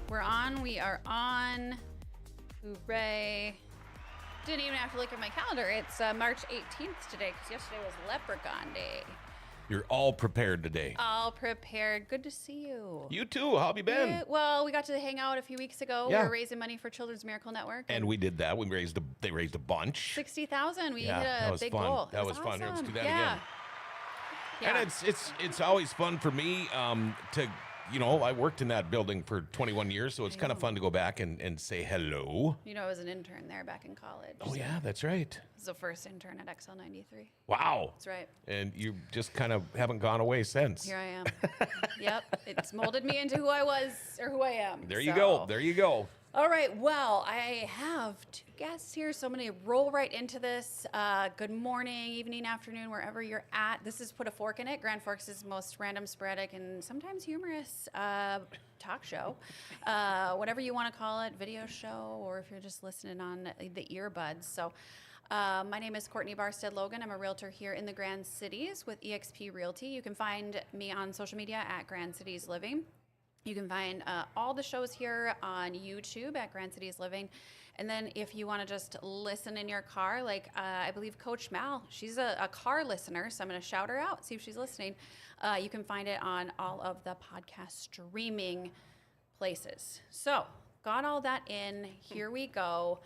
We're on. We are on. Hooray. Didn't even have to look at my calendar. It's March 18th today because yesterday was Leprechaun Day. You're all prepared today. All prepared. Good to see you. You too. How have you been? Yeah, well, we got to hang out a few weeks ago. Yeah. We were raising money for Children's Miracle Network. And we did that. They raised a bunch. 60,000. We hit that a was big fun. goal. That was fun. Awesome. Let's do that yeah. again. Yeah. And it's always fun for me to, I worked in that building for 21 years, so it's kind of fun to go back and say hello. I was an intern there back in college. Oh, yeah, that's right. I was the first intern at XL93. Wow. That's right. And you just kind of haven't gone away since. Here I am. Yep. It's molded me into who I was or who I am. There you go. There you go. All right. Well, I have two guests here, so I'm going to roll right into this. Good morning, evening, afternoon, wherever you're at. This is Put a Fork in It, Grand Forks' most random, sporadic, and sometimes humorous talk show. Whatever you want to call it, video show, or if you're just listening on the earbuds. So my name is Courtney Barstead Logan. I'm a realtor here in the Grand Cities with eXp Realty. You can find me on social media at Grand Cities Living. You can find all the shows here on YouTube at Grand Cities Living. And then if you want to just listen in your car, like I believe Coach Mal, she's a car listener, so I'm going to shout her out, see if she's listening. You can find it on all of the podcast streaming places. So got all that in. Here we go.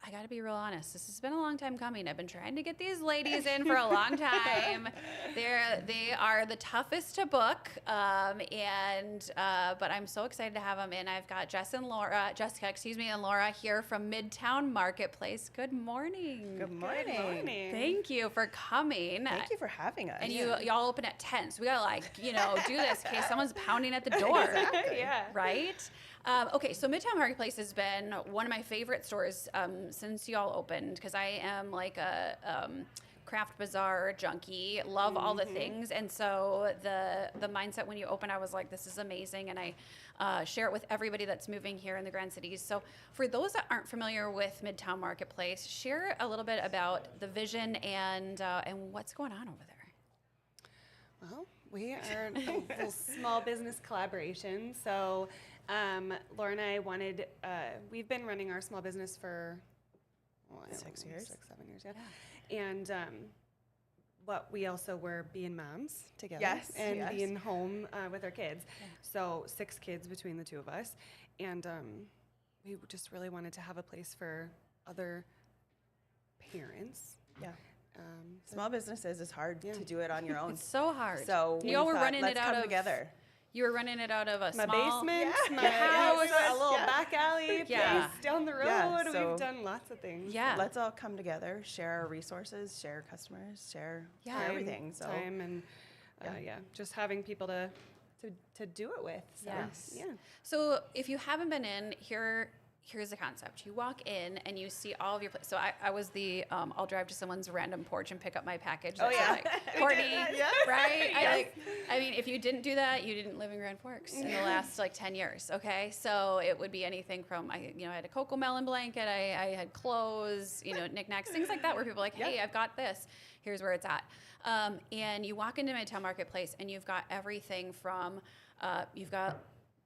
I got to be real honest. This has been a long time coming. I've been trying to get these ladies in for a long time. They are the toughest to book, but I'm so excited to have them in. I've got Jessica and Laura here from Midtown Marketplace. Good morning. Good morning. Good morning. Thank you for coming. Thank you for having us. And y'all open at 10, so we gotta do this in case someone's pounding at the door. Exactly. Yeah. Right? Okay, so Midtown Marketplace has been one of my favorite stores since y'all opened because I am like a craft bazaar junkie, love all the things. And so the mindset when you open, I was like, this is amazing. And I share it with everybody that's moving here in the Grand Cities. So for those that aren't familiar with Midtown Marketplace, share a little bit about the vision and what's going on over there. Well, we are a little small business collaboration. So Laura and I we've been running our small business for 6 years. 7 years, yeah. And we also were being moms together. Yes, and yes. being home with our kids. Yeah. So 6 kids between the two of us. And we just really wanted to have a place for other parents. Yeah. Small businesses is hard to do it on your own. It's so hard. So y'all were thought, running let's it out come of together. You were running it out of a My small basement, my Yeah. house, Yes. a little back alley Yeah. place down the road. Yeah, so- We've done lots of things. Yeah. Let's all come together, share our resources, share customers, share everything. So Time and just having people to do it with. So, Yes. Yeah. So if you haven't been in, here's the concept. You walk in and you see all of your places. So I was I'll drive to someone's random porch and pick up my package. Oh, yeah. Like, Courtney, right? Yes. I mean, if you didn't do that, you didn't live in Grand Forks in the last 10 years. Okay, so it would be anything from I had a cocoa melon blanket, I had clothes, knickknacks, things like that, where people are like, hey, I've got this. Here's where it's at. And you walk into Midtown Marketplace and you've got everything from you've got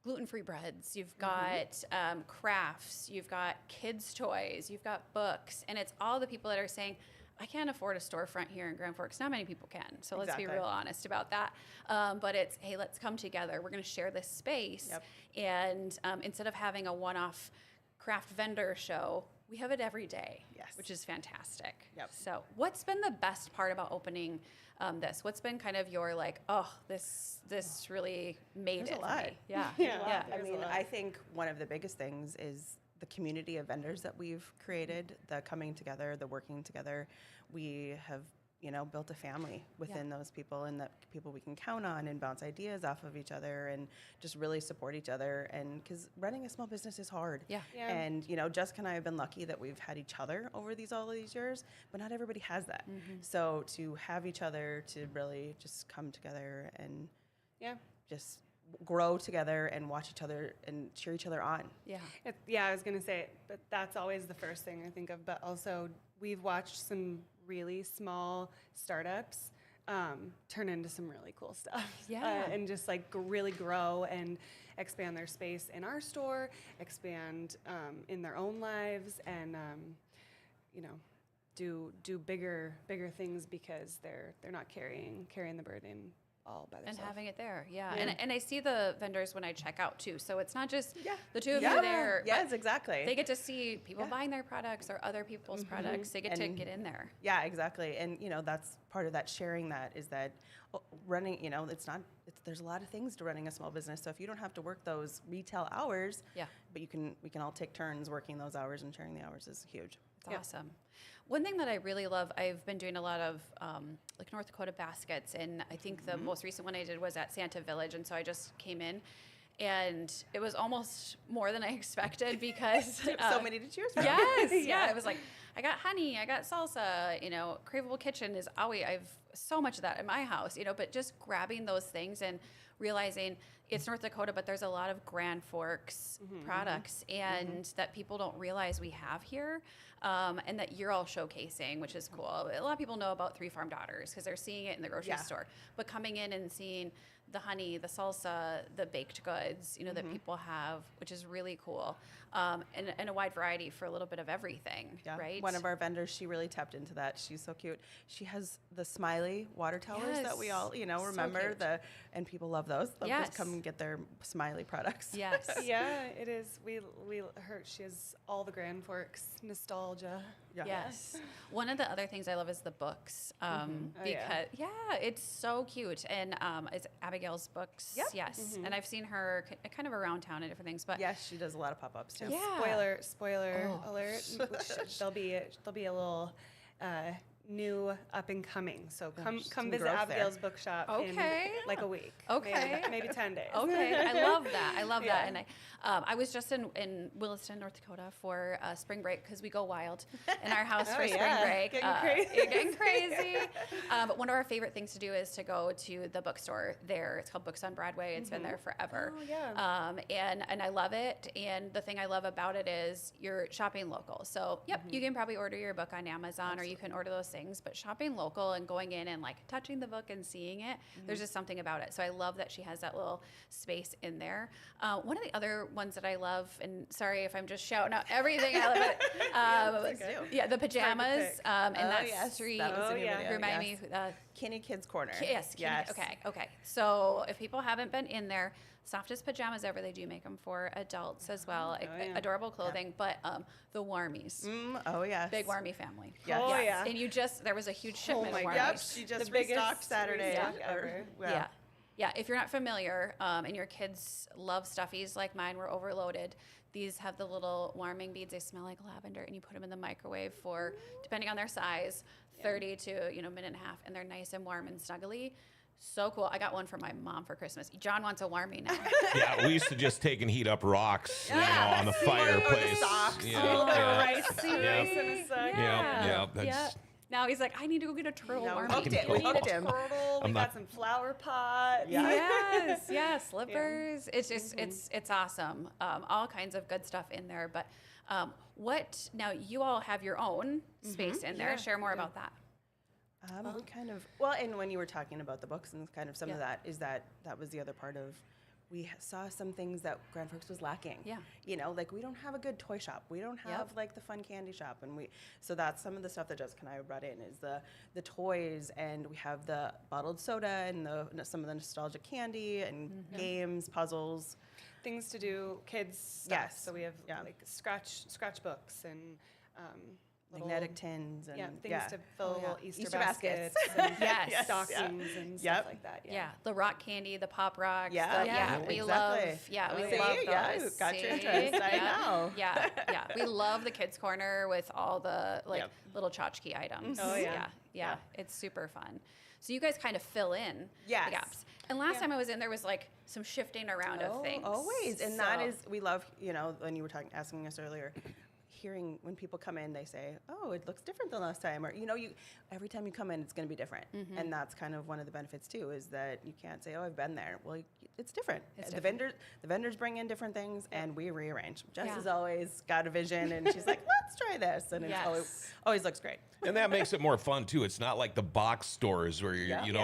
gluten-free breads, you've got crafts, you've got kids' toys, you've got books, and it's all the people that are saying, I can't afford a storefront here in Grand Forks. Not many people can, so let's be real honest about that. But it's, hey, let's come together. We're going to share this space, and instead of having a one-off craft vendor show, we have it every day, which is fantastic. Yep. So what's been the best part about opening this? What's been kind of your this really made There's it a lot. for me? Yeah. Yeah. I mean, I think one of the biggest things is the community of vendors that we've created, the coming together, the working together. We have, built a family within those people, and that people we can count on and bounce ideas off of each other and just really support each other. And because running a small business is hard. Yeah. And, Jessica and I have been lucky that we've had each other over all of these years, but not everybody has that. So to have each other, to really just come together and just grow together and watch each other and cheer each other on. Yeah. I was going to say, but that's always the first thing I think of. But also, we've watched some really small startups turn into some really cool stuff. Yeah. And just really grow. And expand their space in our store, expand in their own lives, and you know, do bigger things because they're not carrying the burden all by And themselves. having it there, yeah. And I see the vendors when I check out too. So it's not just Yeah. the two of Yeah. you there. Yes, but exactly. They get to see people Yeah. buying their products or other people's products. They get to And- get in there. Yeah, exactly. And that's part of that sharing, that is that running, there's a lot of things to running a small business. So if you don't have to work those retail hours, Yeah. but we can all take turns working those hours, and sharing the hours is huge. It's awesome. One thing that I really love, I've been doing a lot of like North Dakota baskets, and I think the most recent one I did was at Santa Village, and so I just came in, and it was almost more than I expected because So many to choose from. yes, yeah, it was like I got honey, I got salsa, Craveable Kitchen is always, I've so much of that in my house, but just grabbing those things and realizing it's North Dakota, but there's a lot of Grand Forks products and that people don't realize we have here, and that you're all showcasing, which is cool. A lot of people know about Three Farm Daughters because they're seeing it in the grocery store, but coming in and seeing the honey, the salsa, the baked goods, that people have, which is really cool, and a wide variety for a little bit of everything, Yeah. right? One of our vendors, she really tapped into that. She's so cute. She has the smiley water towers that we all, Yes. So remember cute. and people love those. They'll Yes. just come and get their smiley products. Yes. Yeah, it is. She has all the Grand Forks nostalgia. Yeah. Yes. One of the other things I love is the books, Oh, because it's so cute, and it's Abigail's books. Yep. Yes, and I've seen her kind of around town and different things, but Yes, she does a lot of pop-ups too. Yeah. Spoiler Oh. alert. There'll be a little new up and coming. So come some visit growth there. Abigail's bookshop Okay. in like a week. Okay. Maybe 10 days. Okay, I love that. I love Yeah. that. And I was just in Williston, North Dakota for spring break because we go wild in our house for spring break. Getting crazy. Getting crazy. But one of our favorite things to do is to go to the bookstore there. It's called Books on Broadway. It's been there forever. Oh, yeah. And I love it. And the thing I love about it is you're shopping local. So, you can probably order your book on Amazon or you can order those things. But shopping local and going in and like touching the book and seeing it, there's just something about it. So I love that she has that little space in there. One of the other ones that I love, and sorry if I'm just shouting out everything, I love it. The pajamas pick. and that yes, street. that was Oh, a new yeah. video, Remind yes. me. Kinney Kids Corner. Yes. Okay. So if people haven't been in there, softest pajamas ever. They do make them for adults as well. yeah. Adorable clothing, but the Warmies. Oh, yes. Big Warmy family. Yes. Oh, yeah. And there was a huge shipment my of God. Warmies. Yep, she just The biggest restocked Saturday. restock ever. Yeah. Yeah, if you're not familiar and your kids love stuffies like mine, we're overloaded. These have the little warming beads. They smell like lavender, and you put them in the microwave for, depending on their size, 30 to minute and a half, and they're nice and warm and snuggly. So cool. I got one for my mom for Christmas. John wants a warmie now. Yeah, we used to just take and heat up rocks, on the fireplace. socks. Yeah, A little bit of yeah. rice Yeah. in a sec. Yeah, that's- Now he's like, I need to go get a turtle No, we warmie. hooked it. We hooked him. Turtle. We I'm got not- some flower pots. Yeah. Yes, slippers. It's just it's awesome. All kinds of good stuff in there. But what now? You all have your own space in there. Yeah, Share more we do. about that. We kind of and when you were talking about the books and kind of some of that is that was the other part of we saw some things that Grand Forks was lacking. Yeah. Like we don't have a good toy shop. We don't have like the fun candy shop, and so that's some of the stuff that Jessica and I brought in is the toys, and we have the bottled soda and some of the nostalgic candy and games, puzzles. Things to do, kids stuff. Yes. So we have Yeah. like scratch books and little, Magnetic tins and things to fill little Easter baskets. and Yes. stockings and Yep. stuff like that. Yeah, the rock candy, the pop rocks. Yeah, we exactly. love. Yeah, we See? love those. Yeah, got your interest. I know. Yeah. We love the kids corner with all the Yep. little tchotchke items. Oh, yeah. Yeah. It's super fun. So you guys kind of fill in Yes. the gaps. And last time I was in, there was like some shifting around of things. Always. And that So- is, we love, when you were asking us earlier, hearing when people come in, they say, oh, it looks different than last time. Or, every time you come in, it's going to be different. And that's kind of one of the benefits too, is that you can't say, oh, I've been there. Well, it's different. The vendors bring in different things and we rearrange. Jess has always got a vision and she's like, let's try this. And it's always looks great. And that makes it more fun too. It's not like the box stores where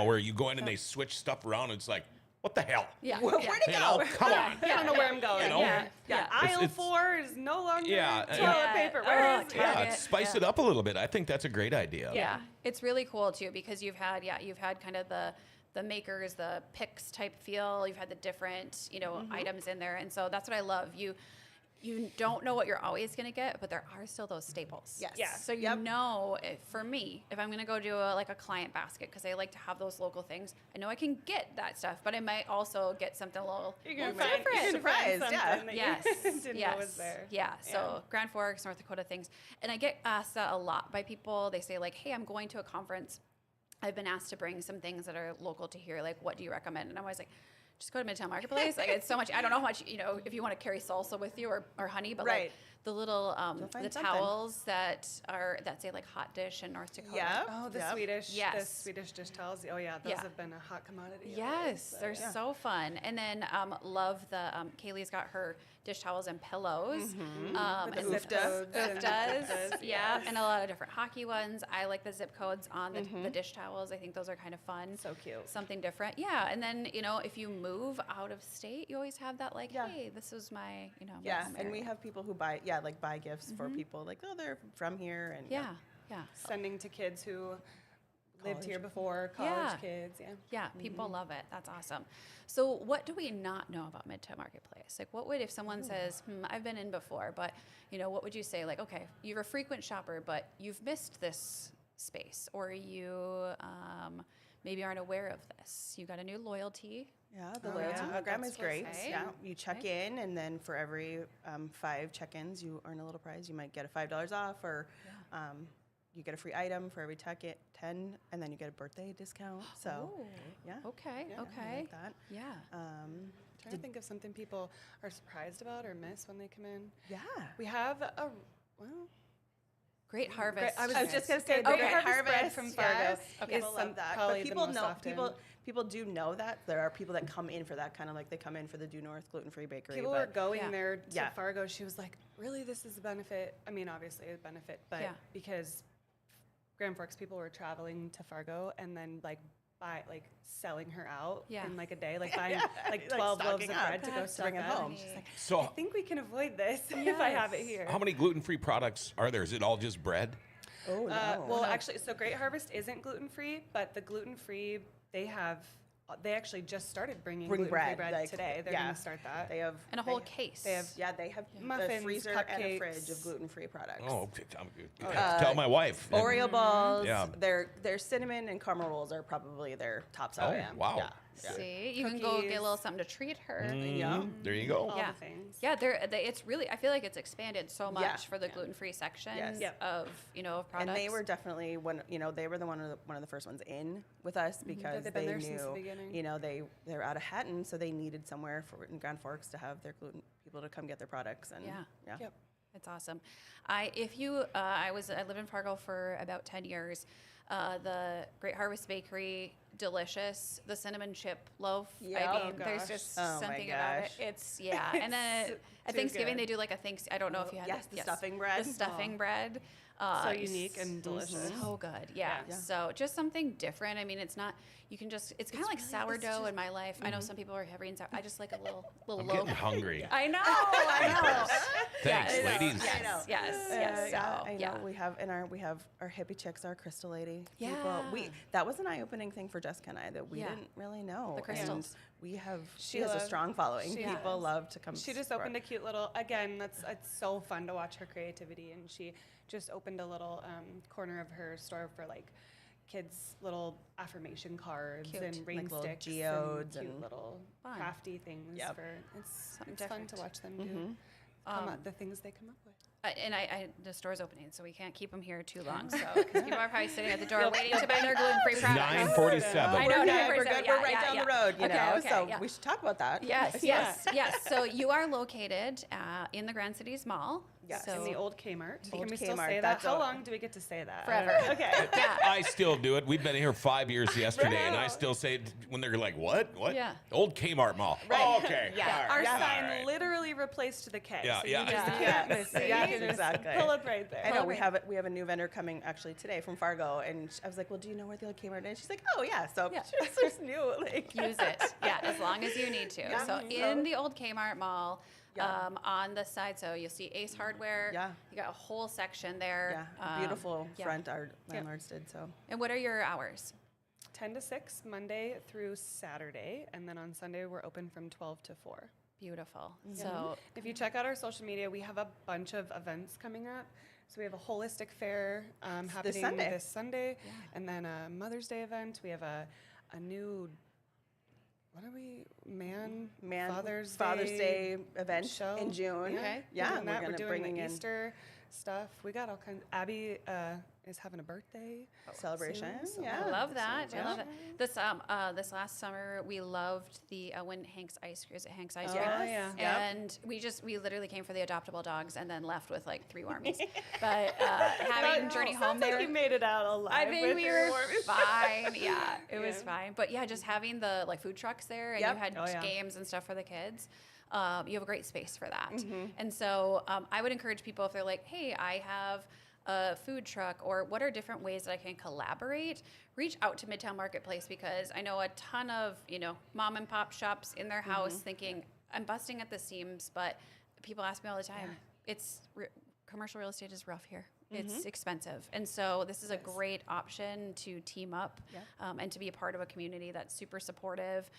where you go in and they switch stuff around. It's like, What the hell? Yeah. Where'd yeah. it You know, go? come on. I don't know where I'm going. You know? Yeah. Yeah. Aisle It's- 4 is no longer Yeah, toilet yeah. paper. Yeah. Where Oh, is it? Yeah, Target, spice yeah. it up a little bit. I think that's a great idea. Yeah, it's really cool too because you've had kind of the makers, the picks type feel. You've had the different items in there, and so that's what I love. You don't know what you're always going to get, but there are still those staples. Yes. Yeah. So you know, for me, if I'm going to go do a client basket, because I like to have those local things, I know I can get that stuff, but I might also get something a little You're gonna little find, different. you're gonna find Surprise, yeah. something that Yes. you didn't yes. know was there. Yeah. So Grand Forks, North Dakota things. And I get asked that a lot by people. They say like, hey, I'm going to a conference. I've been asked to bring some things that are local to here. Like, what do you recommend? And I'm always like, just go to Midtown Marketplace. Like, it's so much. I don't know how much, if you want to carry salsa with you or honey, but Right. like the little, You'll find the something. towels that say like hot dish in North Dakota. Yeah. Oh, the Yep. Swedish, the Yes. Swedish dish towels. Oh yeah, those Yeah. have been a hot commodity. of Yes, late, so, they're yeah. so fun. And then love the Kaylee's got her dish towels and pillows. With the And zip codes Oof and does, zip yeah, yes. and a lot of different hockey ones. I like the zip codes on the dish towels. I think those are kind of fun. So cute. Something different, yeah. And then if you move out of state, you always have that like, Yeah. hey, this was my my Yeah, home and we area. have people who buy gifts for people like, oh, they're from here, and yeah. Sending to kids who lived College. here before, college Yeah. kids. Yeah. Yeah, people love it. That's awesome. So, what do we not know about Midtown Marketplace? Like, what would if someone says, "I've been in before," but what would you say? Like, okay, you're a frequent shopper, but you've missed this space, or you maybe aren't aware of this. You got a new loyalty. Yeah, the Oh, loyalty yeah. program That's is great. okay. Yeah, you check Okay. in, and then for every 5 check-ins, you earn a little prize. You might get a $5 off, or you get a free item for every 10, and then you get a birthday discount. So, Oh, yeah. okay, Yeah, I okay. like that. Yeah. Trying to think of something people are surprised about or miss when they come in. Yeah. We have Great harvest. I was just gonna say, Great Great Harvest bread Harvest from Fargo. Fargo. Okay. is People some- love that, probably but the people most know often. people do know that there are people that come in for that kind of like they come in for the Due North gluten-free bakery. People but were going Yeah. there to Yeah. Fargo. She was like, really, this is a benefit? I mean, obviously a benefit, but Yeah. because Grand Forks people were traveling to Fargo and then selling her out Yeah. in like a day, like buying like Like 12 loaves stocking of up. bread to go That's stock bring it up. home. And she's like, I So, think we can avoid this if I have it here. how many gluten-free products are there? Is it all just bread? Oh no. Well, actually, so Great Harvest isn't gluten-free, but the gluten-free, they actually just started bringing Bring gluten-free bread, bread like, today. They're yeah. going to start that. they have And a whole they- case. they have They have a Muffins, freezer and a fridge cupcakes. of gluten-free products. Oh, okay, tell my wife. Oreo balls. Yeah. Their cinnamon and caramel rolls are probably their top Oh, seller. wow. Yeah. See, you can go get a Cookies. little something to treat her. Yeah. There you go. All Yeah. the things. Yeah, it's really. I feel like it's expanded so much Yeah. for the gluten-free section Yes. Yep. of of products. And they were definitely they were one of the first ones in with us because they've been they there since the knew beginning. they're out of Hatton, so they needed somewhere in Grand Forks to have their gluten people to come get their products. And Yeah. Yep. It's awesome. I lived in Fargo for about 10 years. The Great Harvest Bakery, delicious. The cinnamon chip loaf. Yeah. I Oh, mean, there's gosh. just Oh, my something about it. gosh. It's And then It's at too Thanksgiving good. they do like a I don't know if you had Yes, this. the stuffing bread. The stuffing Oh. bread. So unique and delicious. So good. Yeah. Yeah. So just something different. I mean, it's not. You can just. It's kind of like sourdough in my life. I know some people are heavy in sourdough. I just like a little I'm loaf. getting hungry. I know. I know. Thanks, Yes, ladies. Yes, I know. yes. Yeah, So, I know. yeah. We have our hippie chicks, our crystal lady. Yeah. That was an eye-opening thing for Jessica and I that we Yeah. didn't really know. The crystals. And she has a Sheila, strong following. she People does. love to come. She just support. opened a cute little, again, it's so fun to watch her creativity. And she just opened a little corner of her store for like kids' little affirmation cards Cute. and rain Like little sticks geodes and cute and- little Fun. crafty things. Yep. It's Something fun to different. watch them do the things they come up with. The store's opening, so we can't keep them here too long. So, because people are probably sitting at the door waiting to buy their gluten-free products. 9:47. I know, We're 9:47, good. We're good. yeah, We're right yeah, down yeah. the road, you Okay, know. okay, So yeah. we should talk about that. Yes, yes, yes. So you are located in the Grand Cities Mall. Yes. So In the old Kmart. Old Can we still Kmart, say that? that's How all. long do we get to say that? Forever. Okay. yeah. I still do it. We've been here 5 years yesterday, and I still say it when they're like, "What? What?" Yeah. Old Kmart Mall. Oh, okay. Yeah. All right. Our Yeah. sign All right. literally replaced the K. Yeah. Yeah, so yeah. you just Yeah. can't miss it. Yeah, You can just exactly. pull up right there. I know Right. we have a new vendor coming actually today from Fargo, and I was like, well, do you know where the old Kmart is? She's like, oh yeah, so Yeah. it's just new. Like, Use it. Yeah, as long as you need to. Yeah. So in the old Kmart mall, Yeah. on the side, so you'll see Ace Hardware. Yeah. You got a whole section there. yeah, beautiful yeah. front our landlords did. So And what are your hours? 10 to 6, Monday through Saturday, and then on Sunday we're open from 12 to 4. Beautiful. Mm-hmm. So If you check out our social media, we have a bunch of events coming up. So we have a holistic fair happening Sunday. this Sunday, and then a Mother's Day event. We have a new, what are we, Father's Day event show in June. Yeah, Okay. Yeah, we're doing that. We're gonna doing bringing the in Easter stuff. We got all kinds. Abby is having a birthday celebration. soon, so Yeah, I love that. I Yeah. love that. This last summer we loved the when Hank's Ice Cream. Is it Hank's Ice Cream? Yes. yeah. And we literally came for the adoptable dogs and then left with like 3 warmies. But having Journey Home Sounds like there. you made it out alive. I think with we your were warmies. fine. Yeah, it was Yeah. fine. But yeah, just having the like food trucks there and Yep. you had Oh, yeah. games and stuff for the kids. You have a great space for that. Mm-hmm. And so I would encourage people if they're like, hey, I have a food truck or what are different ways that I can collaborate, reach out to Midtown Marketplace because I know a ton of, mom and pop shops in their house Mm-hmm. thinking I'm busting at the seams, but people ask me all the time, commercial real estate is rough here. It's expensive. And so this is a great option to team up and to be a part of a community that's super supportive.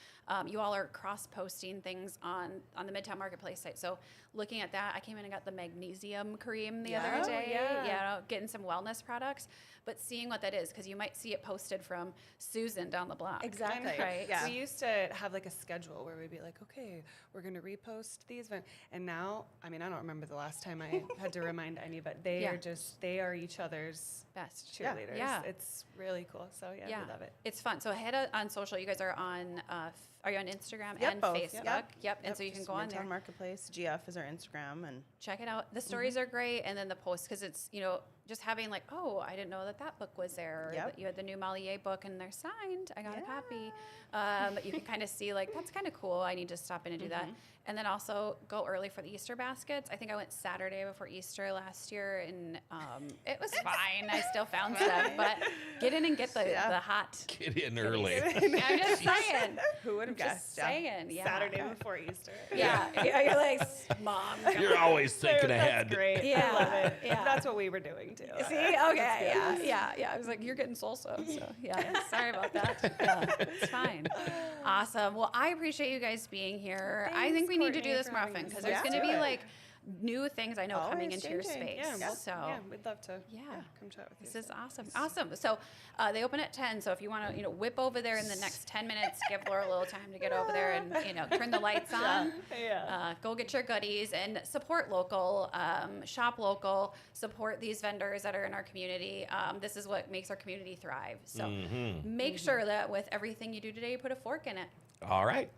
You all are cross-posting things on the Midtown Marketplace site. So looking at that, I came in and got the magnesium cream the other Yeah. Oh, day. yeah. Getting some wellness products. But seeing what that is, because you might see it posted from Susan down the block. Exactly. Right. Yeah. We used to have like a schedule where we'd be like, okay, we're going to repost these. And now, I mean, I don't remember the last time I had to remind any, but they Yeah. they are each other's Best. cheerleaders. Yeah. It's really cool. So yeah, we love it. It's fun. So head on social. You guys are on. Are you on Instagram Yep, and both. Facebook? Yep. And so you can just go on Midtown there. Marketplace. GF is our Instagram, and Check it out. The stories are great, and then the posts because it's just having like, oh, I didn't know that book was there. Or Yep. that you had the new Malier book and they're signed. I got a copy. You can kind of see like that's kind of cool. I need to stop in and do that. And then also go early for the Easter baskets. I think I went Saturday before Easter last year, and it was fine. I still found stuff, but get in and get the hot. Get in early. I'm just saying. who would have Just guessed? Yeah. saying. Yeah. Saturday before Easter. Yeah. You're like, Mom. come You're always thinking That's ahead. great. Yeah, I love it. yeah. That's what we were doing too. See? Okay. Yeah. I was like, you're getting salsa. So yeah. Sorry about that. Yeah, it's fine. Awesome. Well, I appreciate you guys being here. I think Thanks, we need to do Courtney, this for more having often us. because there's Let's going to do be it. like new things I know coming Always into your changing. space. Yeah. So Yeah, we'd love to. Yeah. Come chat with you. this is awesome. So they open at 10. So if you want to, whip over there in the next 10 minutes, give Laura a little time to get over there and, turn the lights on. Yeah. Go get your goodies and support local, shop local, support these vendors that are in our community. This is what makes our community thrive. So make sure that with everything you do today, you put a fork in it. All right.